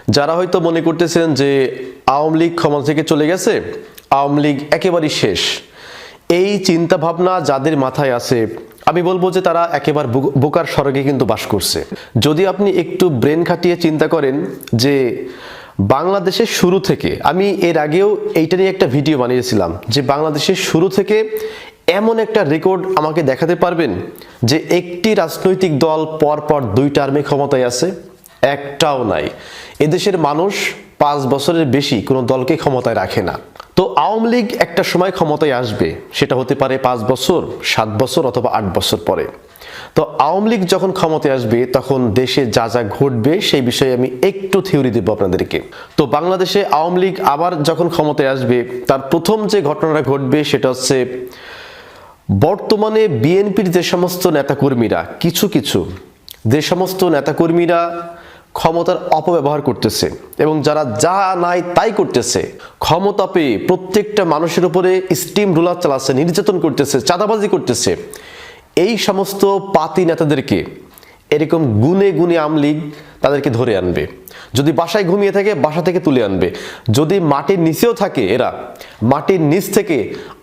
যারা হয়তো মনে করতেছেন যে আওয়ামী লীগ ক্ষমতা থেকে চলে গেছে, আওয়ামী লীগ একেবারেই শেষ, এই চিন্তা ভাবনা যাদের মাথায় আছে আমি বলবো যে তারা একেবারে বোকার স্বর্গে কিন্তু বাস করছে। যদি আপনি একটু ব্রেন খাটিয়ে চিন্তা করেন যে বাংলাদেশের শুরু থেকে, আমি এর আগেও এইটা নিয়ে একটা ভিডিও বানিয়েছিলাম যে বাংলাদেশের শুরু থেকে এমন একটা রেকর্ড আমাকে দেখাতে পারবেন যে একটি রাজনৈতিক দল পরপর 2 টার্মে ক্ষমতায় আছে? একটাও নাই। এদেশের মানুষ 5 বছরের বেশি কোনো দলকে ক্ষমতায় রাখে না। তো আওয়ামী লীগ একটা সময় ক্ষমতায় আসবে, সেটা হতে পারে 5 বছর, 7 বছর অথবা 8 বছর পরে। তো আওয়ামী লীগ যখন ক্ষমতায় আসবে তখন দেশে যা যা ঘটবে সেই বিষয়ে আমি একটু থিওরি দেব আপনাদেরকে। তো বাংলাদেশে আওয়ামী লীগ আবার যখন ক্ষমতায় আসবে তার প্রথম যে ঘটনাটা ঘটবে সেটা হচ্ছে বর্তমানে বিএনপির যে সমস্ত নেতাকর্মীরা, কিছু যে সমস্ত নেতাকর্মীরা ক্ষমতার অপব্যবহার করতেছে এবং যারা যা নাই তাই করতেছে, ক্ষমতা পেয়ে প্রত্যেকটা মানুষের উপরে স্টিম রোলার চালাচ্ছে, নির্যাতন করতেছে, চাঁদাবাজি করতেছে, এই সমস্ত পাতি নেতাদেরকে এরকম গুনে গুনে আওয়ামী লীগ তাদেরকে ধরে আনবে। যদি বাসায় ঘুমিয়ে থাকে বাসা থেকে তুলে আনবে, যদি মাটির নিচেও থাকে এরা মাটির নিচ থেকে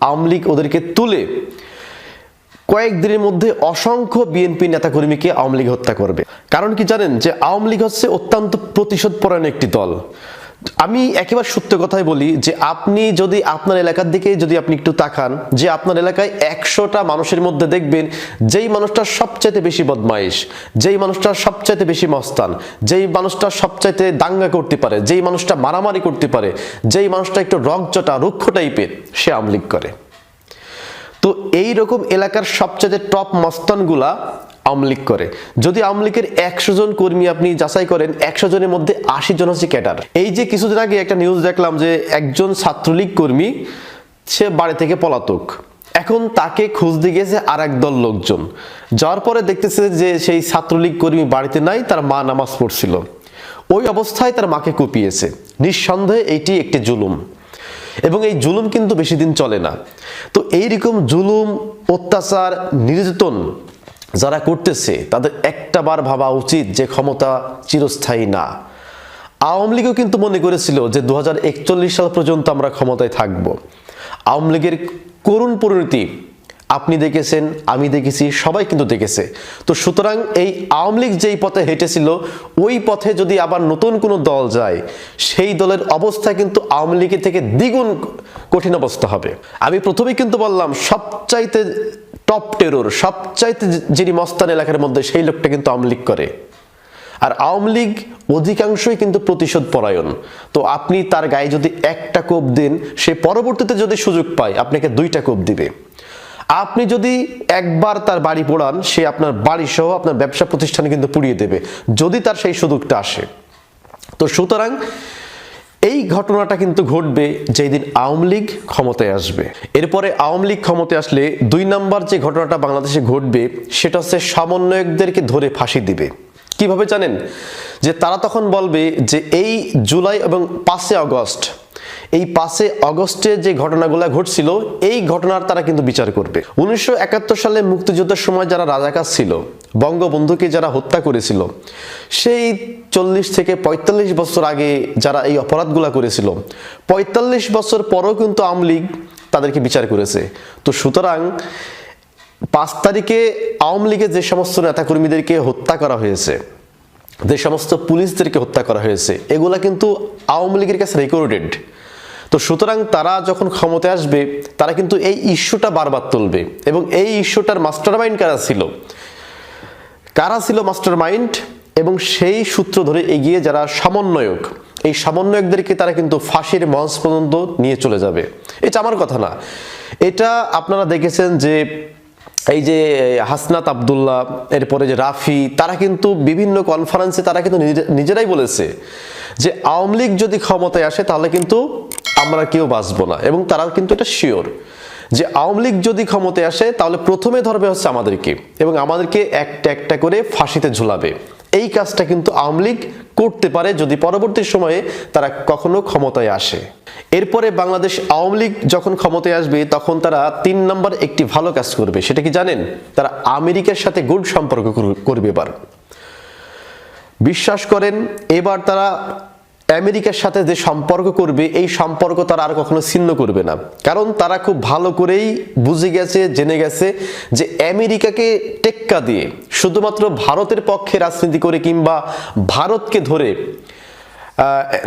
আওয়ামী লীগ ওদেরকে তুলে কয়েকদিনের মধ্যে অসংখ্য বিএনপি নেতাকর্মীকে আওয়ামী লীগ হত্যা করবে। কারণ কি জানেন যে আওয়ামী লীগ হচ্ছে অত্যন্ত প্রতিশোধ পরায়ণ একটি দল। আমি একেবারে সত্য কথাই বলি যে আপনি যদি আপনার এলাকার দিকে যদি আপনি একটু তাকান, যে আপনার এলাকায় 100টা মানুষের মধ্যে দেখবেন যেই মানুষটা সবচাইতে বেশি বদমাইশ, যেই মানুষটা সবচাইতে বেশি মস্তান, যেই মানুষটা সবচাইতে দাঙ্গা করতে পারে, যেই মানুষটা মারামারি করতে পারে, যেই মানুষটা একটু রকজটা রুক্ষ টাইপের, সে আওয়ামী লীগ করে। তো এই রকম এলাকার সবচেয়ে টপ মস্তানগুলা আওয়ামী লীগ করে। যদি আওয়ামী লীগের 100 জন কর্মী আপনি যাচাই করেন, 100 জনের মধ্যে 80 জন হচ্ছে ক্যাডার। এই যে কিছুদিন আগে একটা নিউজ দেখলাম যে একজন ছাত্রলীগ কর্মী সে বাড়ি থেকে পলাতক, এখন তাকে খুঁজতে গেছে আর এক দল লোকজন, যাওয়ার পরে দেখতেছে যে সেই ছাত্রলীগ কর্মী বাড়িতে নাই, তার মা নামাজ পড়ছিল, ওই অবস্থায় তার মাকে কুপিয়েছে। নিঃসন্দেহে এইটি একটি জুলুম এবং এই জুলুম কিন্তু বেশি দিন চলে না। তো এইরকম জুলুম, অত্যাচার, নির্যাতন যারা করতেছে তাদের একটাবার ভাবা উচিত যে ক্ষমতা চিরস্থায়ী না। আওয়ামী লীগও কিন্তু মনে করেছিল যে 2041 সাল পর্যন্ত আমরা ক্ষমতায় থাকব। আওয়ামী লীগের করুণ পরিণতি আপনি দেখেছেন, আমি দেখেছি, সবাই কিন্তু দেখেছে। তো সুতরাং এই আওয়ামী লীগ যেই পথে হেঁটেছিল ওই পথে যদি আবার নতুন কোনো দল যায়, সেই দলের অবস্থা কিন্তু আওয়ামী লীগের থেকে দ্বিগুণ কঠিন অবস্থা হবে। আমি প্রথমেই কিন্তু বললাম সবচাইতে টপ টেরর, সবচাইতে যিনি মস্তান এলাকার মধ্যে, সেই লোকটা কিন্তু আওয়ামী লীগ করে। আর আওয়ামী লীগ অধিকাংশই কিন্তু প্রতিশোধ পরায়ণ। তো আপনি তার গায়ে যদি একটা কোপ দেন, সে পরবর্তীতে যদি সুযোগ পায় আপনাকে 2টা কোপ দিবে। আপনি যদি একবার তার বাড়ি পোড়ান, সে আপনার বাড়ি সহ আপনার ব্যবসা প্রতিষ্ঠানে কিন্তু পুড়িয়ে দেবে যদি তার সেই সুযোগটা আসে। তো সুতরাং এই ঘটনাটা কিন্তু ঘটবে যেই দিন আওয়ামী লীগ ক্ষমতায় আসবে। এরপরে আওয়ামী লীগ ক্ষমতায় আসলে 2 নম্বর যে ঘটনাটা বাংলাদেশে ঘটবে সেটা হচ্ছে সমন্বয়কদেরকে ধরে ফাঁসি দিবে। কিভাবে জানেন? যে তারা তখন বলবে যে এই জুলাই এবং 5 আগস্ট, এই 5 আগস্টে যে ঘটনাগুলো ঘটছিল এই ঘটনার তারা কিন্তু বিচার করবে। 1971 সালে মুক্তিযুদ্ধের সময় যারা রাজাকার ছিল, বঙ্গবন্ধুকে যারা হত্যা করেছিল, সেই 40 থেকে 45 বছর আগে যারা এই অপরাধগুলো করেছিল, 45 বছর পরও কিন্তু আওয়ামী লীগ তাদেরকে বিচার করেছে। তো সুতরাং 5 তারিখে আওয়ামী লীগের যে সমস্ত নেতাকর্মীদেরকে হত্যা করা হয়েছে, যে সমস্ত পুলিশদেরকে হত্যা করা হয়েছে, এগুলা কিন্তু আওয়ামী লীগের কাছে রেকর্ডেড। তো সুতরাং তারা যখন ক্ষমতায় আসবে তারা কিন্তু এই ইস্যুটা বারবার তুলবে এবং এই ইস্যুটার মাস্টারমাইন্ড কারা ছিল মাস্টারমাইন্ড, এবং সেই সূত্র ধরে এগিয়ে যারা সমন্বয়ক, এই সমন্বয়কদেরকে তারা কিন্তু ফাঁসির মঞ্চ পর্যন্ত নিয়ে চলে যাবে। এটা আমার কথা না, এটা আপনারা দেখেছেন যে এই যে হাসনাত আব্দুল্লাহ, এরপরে যে রাফি, তারা কিন্তু বিভিন্ন কনফারেন্সে তারা কিন্তু নিজেরাই বলেছে যে আওয়ামী লীগ যদি ক্ষমতায় আসে তাহলে কিন্তু আমরা কেউ বাঁচবো না, এবং তারা কিন্তু এটা শিওর যে আওয়ামী লীগ যদি ক্ষমতায় আসে তাহলে প্রথমে ধরবে হচ্ছে আমাদেরকে এবং আমাদেরকে একটা একটা করে ফাঁসিতে ঝুলাবে। এই কাজটা কিন্তু আওয়ামী লীগ করতে পারে যদি পরবর্তী সময়ে তারা কখনো ক্ষমতায় আসে। এরপরে বাংলাদেশ আওয়ামী লীগ যখন ক্ষমতায় আসবে তখন তারা 3 নম্বর একটি ভালো কাজ করবে। সেটা কি জানেন? তারা আমেরিকার সাথে গুড সম্পর্ক করবে। এবার বিশ্বাস করেন, এবার তারা আমেরিকার সাথে যে সম্পর্ক করবে এই সম্পর্ক তারা আর কখনো ছিন্ন করবে না, কারণ তারা খুব ভালো করেই বুঝে গেছে, জেনে গেছে যে আমেরিকাকে টেক্কা দিয়ে শুধুমাত্র ভারতের পক্ষে রাজনীতি করে কিংবা ভারতকে ধরে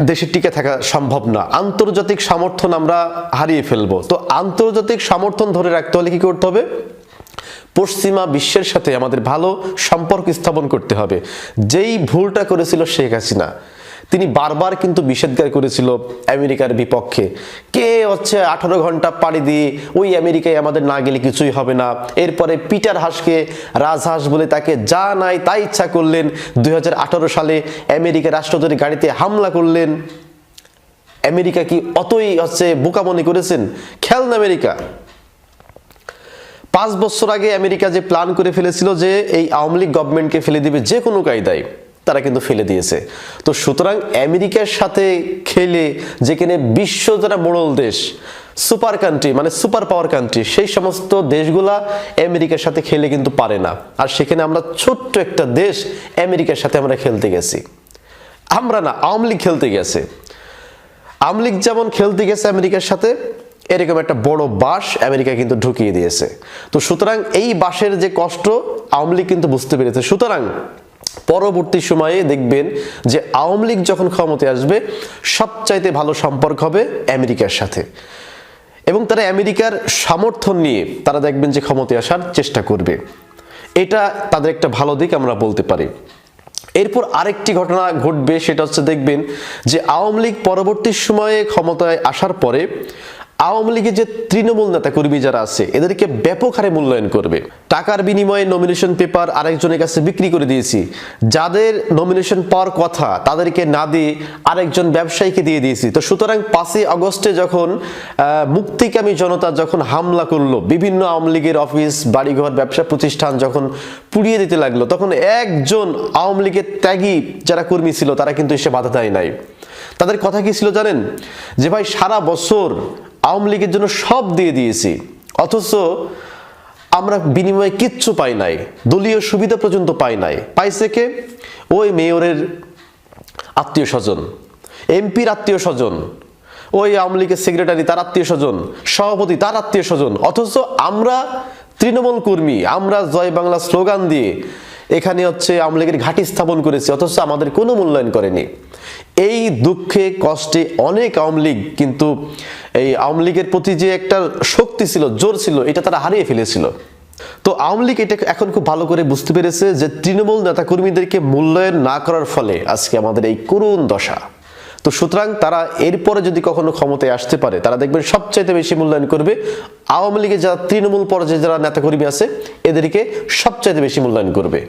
দেশে টিকে থাকা সম্ভব না। আন্তর্জাতিক সমর্থন আমরা হারিয়ে ফেলবো। তো আন্তর্জাতিক সমর্থন ধরে রাখতে হলে কি করতে হবে? পশ্চিমা বিশ্বের সাথে আমাদের ভালো সম্পর্ক স্থাপন করতে হবে। যেই ভুলটা করেছিল শেখ হাসিনা, তিনি বারবার কিন্তু নিষেধাজ্ঞা করেছিল আমেরিকার বিপক্ষে। কে হচ্ছে 18 ঘন্টা পাড়ি দিয়ে ওই আমেরিকায় আমাদের না গেলে কিছুই হবে না। এরপরে পিটার হাসকে রাজহাঁস বলে তাকে যা নাই তাই ইচ্ছা করলেন। 2018 সালে আমেরিকা রাষ্ট্রদূতের গাড়িতে হামলা করলেন। আমেরিকা কি অতই হচ্ছে বোকা মনে করেছেন? খেলনা আমেরিকা। 5 বছর আগে আমেরিকা যে প্ল্যান করে ফেলেছিল যে এই আওয়ামী লীগ গভর্নমেন্টকে ফেলে দিবে যে কোনো কায়দায়, তারা কিন্তু ফেলে দিয়েছে। তো সুতরাং আমেরিকার সাথে খেলে, যেখানে বিশ্ব যারা মোড়ল দেশ, সুপার কান্ট্রি মানে সুপার পাওয়ার কান্ট্রি, সেই সমস্ত দেশগুলা আমেরিকার সাথে খেলে কিন্তু পারে না। আর সেখানে আমরা ছোট্ট একটা দেশ আমেরিকার সাথে আমরা খেলতে গেছি। আমরা না, আওয়ামী লীগ খেলতে গেছে। আওয়ামী লীগ যেমন খেলতে গেছে আমেরিকার সাথে, এরকম একটা বড় বাঁশ আমেরিকা কিন্তু ঢুকিয়ে দিয়েছে। তো সুতরাং এই বাঁশের যে কষ্ট আওয়ামী লীগ কিন্তু বুঝতে পেরেছে। সুতরাং পরবর্তী সময়ে দেখবেন যে আওয়ামী লীগ যখন ক্ষমতায় আসবে, সবচাইতে ভালো সম্পর্ক হবে আমেরিকার সাথে, এবং তারা আমেরিকার সমর্থন নিয়ে তারা দেখবেন যে ক্ষমতায় আসার চেষ্টা করবে। এটা তাদের একটা ভালো দিক আমরা বলতে পারি। এরপর আরেকটি ঘটনা ঘটবে, সেটা হচ্ছে দেখবেন যে আওয়ামী লীগ পরবর্তী সময়ে ক্ষমতায় আসার পরে আওয়ামী লীগের যে তৃণমূল নেতা কর্মী যারা আছে, এদেরকে ব্যাপক হারে মূল্যায়ন করবে। টাকার বিনিময়ে নমিনেশন পেপার আরেকজনের কাছে বিক্রি করে দিয়েছি। যাদের নমিনেশন পাওয়ার কথা তাদেরকে না দিয়ে আরেকজন ব্যবসায়ীকে দিয়ে দিয়েছি। তো সুতরাং 5ই আগস্টে যখন মুক্তিকামী জনতা যখন হামলা করলো, বিভিন্ন আওয়ামী লীগের অফিস, বাড়িঘর, ব্যবসা প্রতিষ্ঠান যখন পুড়িয়ে দিতে লাগলো, তখন একজন আওয়ামী লীগের ত্যাগী যারা কর্মী ছিল তারা কিন্তু এসে বাধা দেয় নাই। তাদের কথা কি ছিল জানেন? যে ভাই, সারা বছর আওয়ামী লীগের জন্য সব দিয়ে দিয়েছি, অথচ আমরা বিনিময়ে কিচ্ছু পাই নাই, দলীয় সুবিধা পর্যন্ত পাই নাই। পাইছে কে? ওই মেয়রের আত্মীয় স্বজন, এমপির আত্মীয় স্বজন, ওই আওয়ামী লীগের সেক্রেটারি তার আত্মীয় স্বজন, সভাপতি তার আত্মীয় স্বজন। অথচ আমরা তৃণমূল কর্মী, আমরা জয় বাংলা স্লোগান দিয়ে এখানে হচ্ছে আওয়ামী লীগের ঘাঁটি স্থাপন করেছি, অথচ আমাদের কোনো মূল্যায়ন করেনি। এই দুঃখে কষ্টে অনেক আওয়ামী লীগ কিন্তু এই আওয়ামী লীগের প্রতি যে একটা শক্তি ছিল, জোর ছিল, এটা তারা হারিয়ে ফেলেছিল। তো আওয়ামী লীগ এটা এখন খুব ভালো করে বুঝতে পেরেছে যে তৃণমূল নেতাকর্মীদেরকে মূল্যায়ন না করার ফলে আজকে আমাদের এই করুণ দশা। তো সুতরাং তারা এরপরে যদি কখনো ক্ষমতায় আসতে পারে, তারা দেখবেন সবচাইতে বেশি মূল্যায়ন করবে আওয়ামী লীগের যারা তৃণমূল পর্যায়ে যারা নেতাকর্মী আছে, এদেরকে সবচাইতে বেশি মূল্যায়ন করবে।